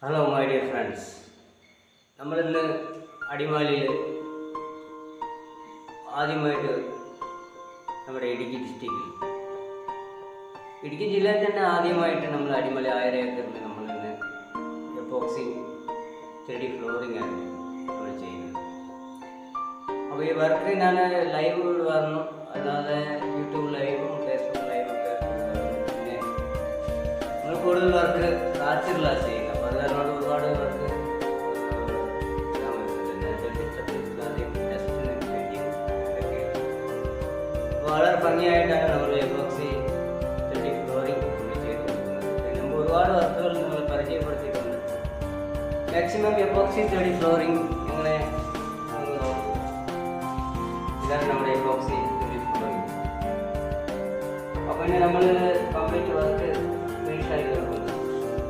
Hello my dear friends, നമ്മളിന്ന് അടിമാലിയിൽ ആദ്യമായിട്ട് നമ്മുടെ ഇടുക്കി ജില്ലയിൽ തന്നെ ആദ്യമായിട്ട് നമ്മൾ അടിമല 1000 ഏക്കറിൽ നമ്മളിന്ന് എപ്പോക്സി 3D ഫ്ലോറിംഗ് ആണ് നമ്മൾ ചെയ്യുന്നത്. അപ്പോൾ ഈ വർക്ക് ഞാൻ ലൈവ് പറഞ്ഞു, അല്ലാതെ യൂട്യൂബ് ലൈവും ഫേസ്ബുക്ക് ലൈവും ഒക്കെ. പിന്നെ നമ്മൾ കൂടുതൽ വർക്ക് നാച്ചുറലാണ് ചെയ്യുന്നത്. അപ്പോൾ അത് കാരണം ഒരുപാട് വർക്ക് വളരെ ഭംഗിയായിട്ടാണ് നമ്മൾ എപ്പോക്സി 3D ഫ്ലോറിംഗ് ചെയ്ത് കൊടുക്കുന്നത്. നമ്മൾ ഒരുപാട് വർക്കുകൾ നമ്മൾ പരിചയപ്പെടുത്തിയിട്ടുണ്ട്. മാക്സിമം എപ്പോക്സി 3D ഫ്ലോറിംഗ് എങ്ങനെ നോക്കും. ഇതാണ് നമ്മുടെ എപ്പോക്സി 3D ഫ്ലോറിംഗ്. അപ്പോൾ പിന്നെ നമ്മൾ